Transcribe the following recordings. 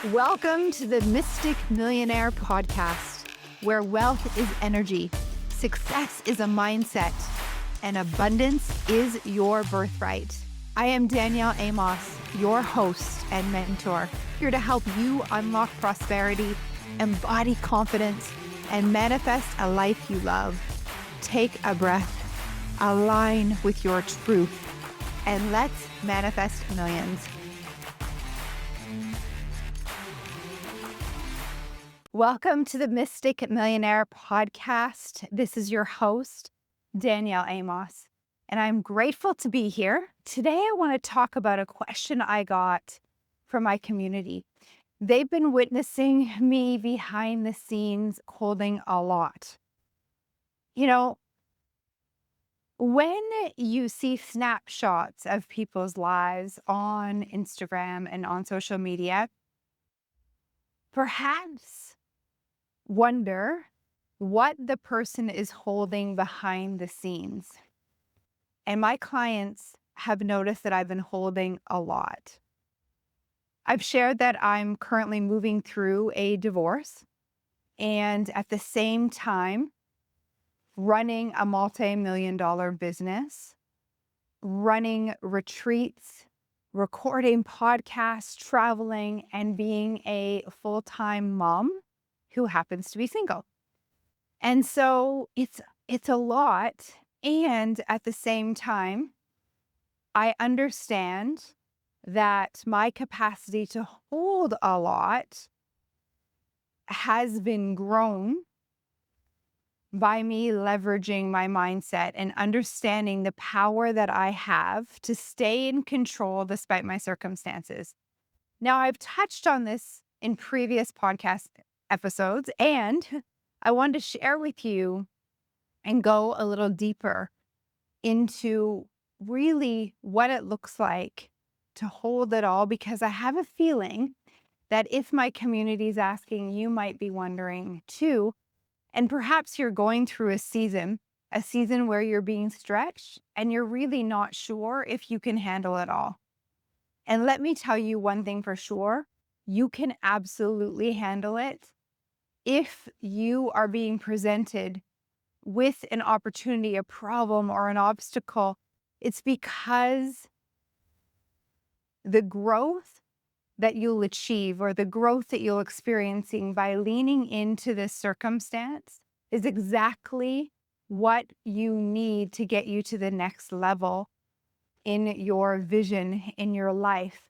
Welcome to the Mystic Millionaire podcast, where wealth is energy, success is a mindset, and abundance is your birthright. I am Danielle Amos, your host and mentor, here to help you unlock prosperity, embody confidence, and manifest a life you love. Take a breath, align with your truth, and let's manifest millions. Welcome to the Mystic Millionaire podcast. This is your host, Danielle Amos, and I'm grateful to be here. Today, I want to talk about a question I got from my community. They've been witnessing me behind the scenes holding a lot. You know, when you see snapshots of people's lives on Instagram and on social media, perhaps wonder what the person is holding behind the scenes. And my clients have noticed that I've been holding a lot. I've shared that I'm currently moving through a divorce and at the same time running a multi-million-dollar business, running retreats, recording podcasts, traveling, and being a full-time mom who happens to be single. And so it's a lot. And at the same time, I understand that my capacity to hold a lot has been grown by me leveraging my mindset and understanding the power that I have to stay in control despite my circumstances. Now, I've touched on this in previous podcast episodes, and I wanted to share with you and go a little deeper into really what it looks like to hold it all, because I have a feeling that if my community is asking, you might be wondering too. And perhaps you're going through a season where you're being stretched and you're really not sure if you can handle it all. And let me tell you one thing for sure, you can absolutely handle it if you are being presented with an opportunity, a problem, or an obstacle. It's because the growth that you'll achieve or the growth that you're experiencing by leaning into this circumstance is exactly what you need to get you to the next level in your vision, in your life.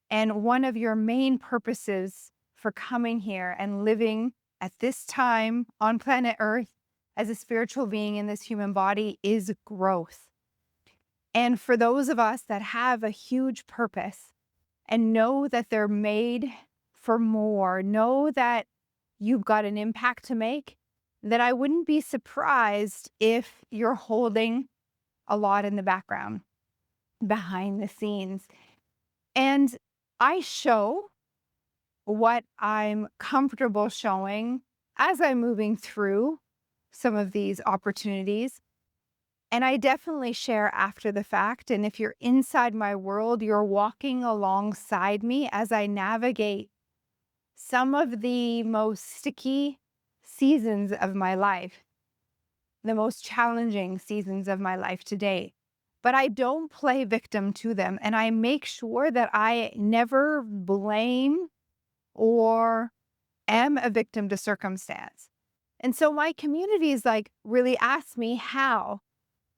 And one of your main purposes for coming here and living at this time on planet Earth as a spiritual being in this human body is growth. And for those of us that have a huge purpose and know that they're made for more, know that you've got an impact to make, that I wouldn't be surprised if you're holding a lot in the background, behind the scenes. And I show what I'm comfortable showing as I'm moving through some of these opportunities. And I definitely share after the fact. And if you're inside my world, you're walking alongside me as I navigate some of the most sticky seasons of my life, the most challenging seasons of my life to date. But I don't play victim to them. And I make sure that I never blame or am a victim to circumstance. And so my community is like, really ask me how.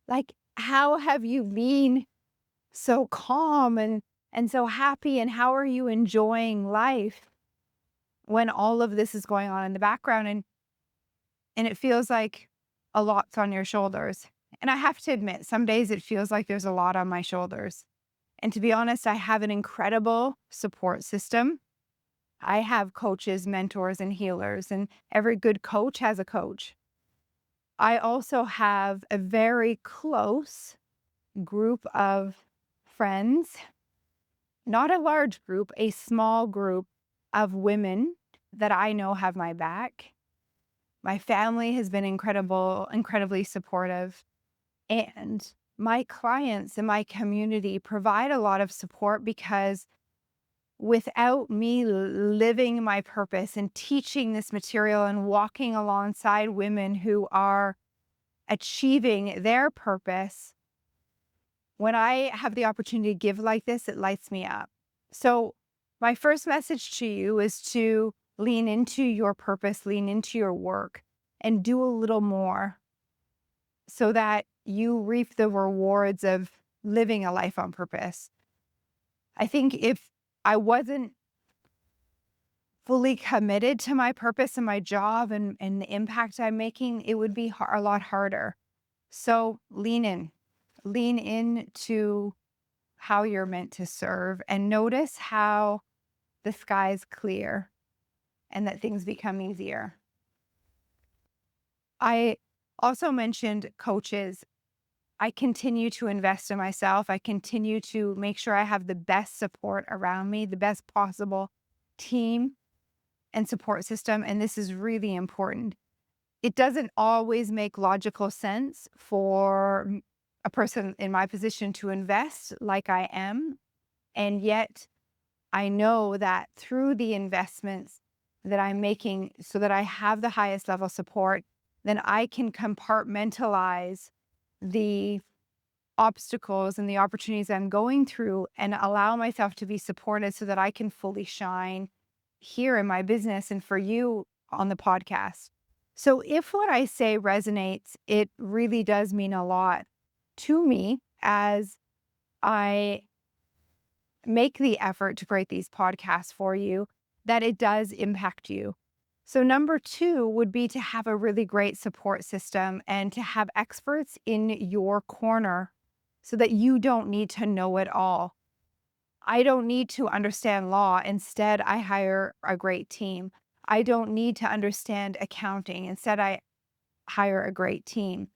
Like, how have you been so calm and so happy? And how are you enjoying life when all of this is going on in the background? And it feels like a lot's on your shoulders. And I have to admit, some days it feels like there's a lot on my shoulders. And to be honest, I have an incredible support system. I have coaches, mentors, and healers, and every good coach has a coach. I also have a very close group of friends, not a large group, a small group of women that I know have my back. My family has been incredibly supportive. And my clients and my community provide a lot of support because without me living my purpose and teaching this material and walking alongside women who are achieving their purpose, when I have the opportunity to give like this, it lights me up. So, my first message to you is to lean into your purpose, lean into your work, and do a little more so that you reap the rewards of living a life on purpose. I think if I wasn't fully committed to my purpose and my job and the impact I'm making, it would be a lot harder. So lean into how you're meant to serve and notice how the sky's clear and that things become easier. I also mentioned coaches. I continue to invest in myself. I continue to make sure I have the best support around me, the best possible team and support system. And this is really important. It doesn't always make logical sense for a person in my position to invest like I am. And yet I know that through the investments that I'm making so that I have the highest level support, then I can compartmentalize the obstacles and the opportunities I'm going through and allow myself to be supported so that I can fully shine here in my business and for you on the podcast. So if what I say resonates, it really does mean a lot to me as I make the effort to create these podcasts for you, that it does impact you. So number 2 would be to have a really great support system and to have experts in your corner so that you don't need to know it all. I don't need to understand law. Instead, I hire a great team. I don't need to understand accounting. Instead, I hire a great team.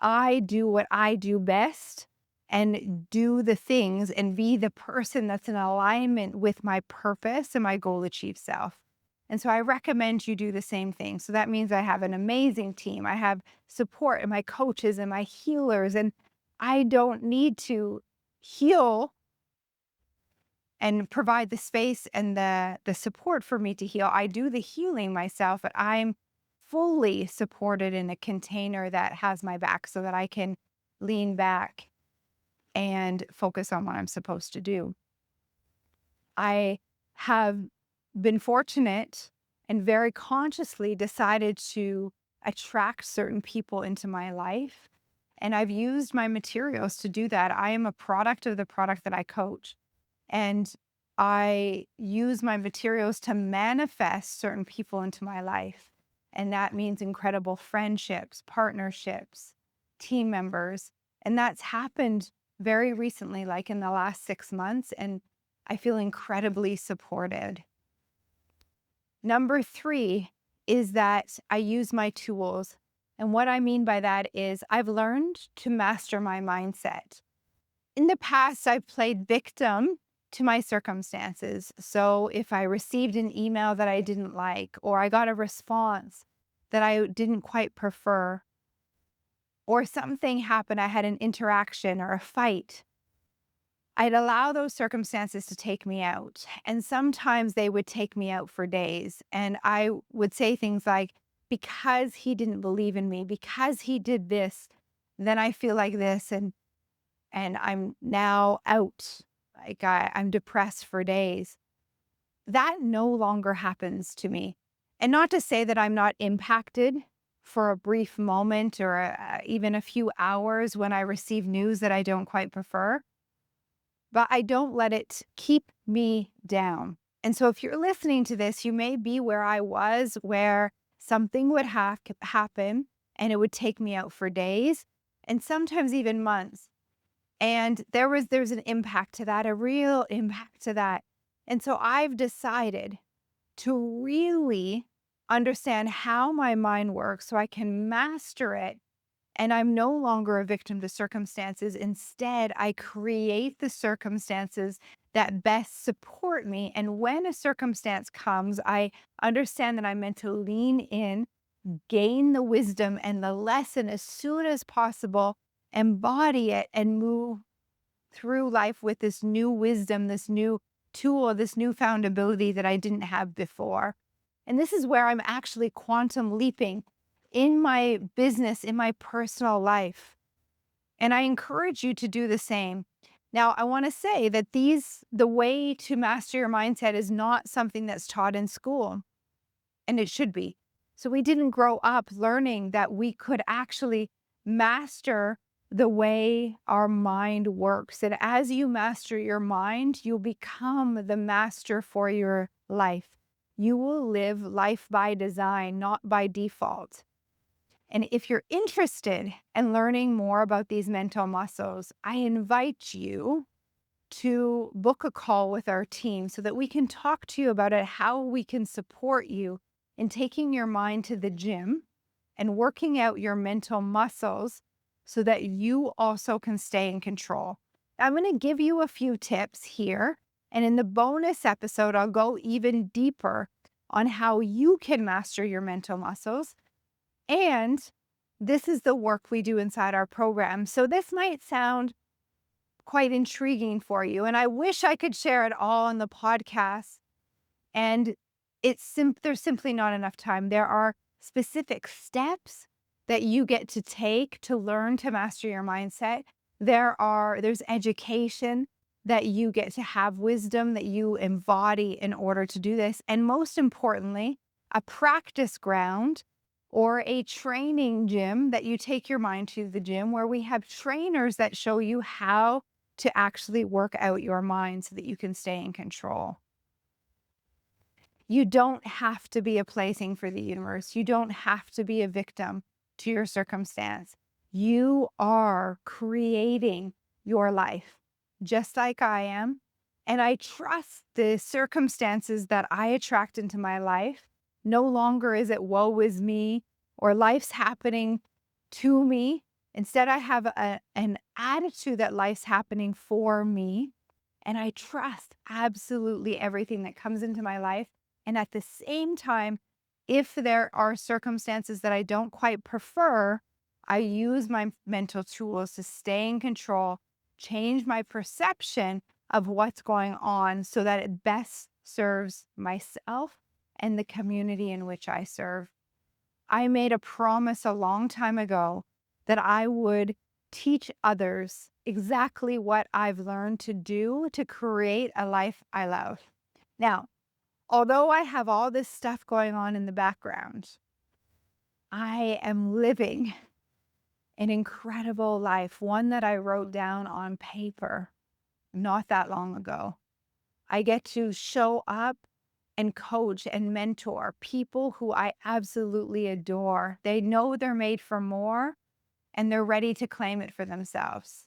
I do what I do best and do the things and be the person that's in alignment with my purpose and my goal achieved self. And so I recommend you do the same thing. So that means I have an amazing team. I have support and my coaches and my healers, and I don't need to heal and provide the space and the support for me to heal. I do the healing myself, but I'm fully supported in a container that has my back so that I can lean back and focus on what I'm supposed to do. I have been fortunate and very consciously decided to attract certain people into my life. And I've used my materials to do that. I am a product of the product that I coach. And I use my materials to manifest certain people into my life. And that means incredible friendships, partnerships, team members. And that's happened very recently, like in the last 6 months. And I feel incredibly supported. Number 3 is that I use my tools. And what I mean by that is I've learned to master my mindset. In the past, I've played victim to my circumstances. So if I received an email that I didn't like, or I got a response that I didn't quite prefer, or something happened, I had an interaction or a fight, I'd allow those circumstances to take me out. And sometimes they would take me out for days. And I would say things like, because he didn't believe in me, because he did this, then I feel like this. And I'm now out. Like I'm depressed for days. That no longer happens to me. And not to say that I'm not impacted for a brief moment or even a few hours when I receive news that I don't quite prefer, but I don't let it keep me down. And so if you're listening to this, you may be where I was, where something would happen and it would take me out for days and sometimes even months. And there's an impact to that, a real impact to that. And so I've decided to really understand how my mind works so I can master it. And I'm no longer a victim to circumstances. Instead, I create the circumstances that best support me. And when a circumstance comes, I understand that I'm meant to lean in, gain the wisdom and the lesson as soon as possible, embody it, and move through life with this new wisdom, this new tool, this newfound ability that I didn't have before. And this is where I'm actually quantum leaping in my business, in my personal life. And I encourage you to do the same. Now, I want to say that the way to master your mindset is not something that's taught in school, and it should be. So we didn't grow up learning that we could actually master the way our mind works. And as you master your mind, you'll become the master for your life. You will live life by design, not by default. And if you're interested in learning more about these mental muscles, I invite you to book a call with our team so that we can talk to you about it, how we can support you in taking your mind to the gym and working out your mental muscles so that you also can stay in control. I'm going to give you a few tips here. And in the bonus episode, I'll go even deeper on how you can master your mental muscles. And this is the work we do inside our program. So this might sound quite intriguing for you. And I wish I could share it all on the podcast. And there's simply not enough time. There are specific steps that you get to take to learn to master your mindset. There's education that you get to have, wisdom that you embody in order to do this. And most importantly, a practice ground or a training gym that you take your mind to the gym where we have trainers that show you how to actually work out your mind so that you can stay in control. You don't have to be a plaything for the universe. You don't have to be a victim to your circumstance. You are creating your life just like I am. And I trust the circumstances that I attract into my life. No longer is it woe is me or life's happening to me. Instead, I have an attitude that life's happening for me. And I trust absolutely everything that comes into my life. And at the same time, if there are circumstances that I don't quite prefer, I use my mental tools to stay in control, change my perception of what's going on so that it best serves myself and the community in which I serve. I made a promise a long time ago that I would teach others exactly what I've learned to do to create a life I love. Now, although I have all this stuff going on in the background, I am living an incredible life, one that I wrote down on paper not that long ago. I get to show up and coach and mentor people who I absolutely adore. They know they're made for more and they're ready to claim it for themselves.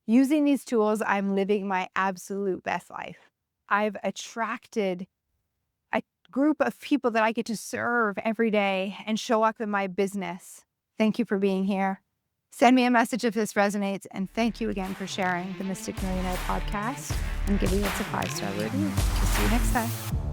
Using these tools, I'm living my absolute best life. I've attracted a group of people that I get to serve every day and show up in my business. Thank you for being here. Send me a message if this resonates, and thank you again for sharing the Mystic Millionaire podcast and giving us a 5-star review. We'll see you next time.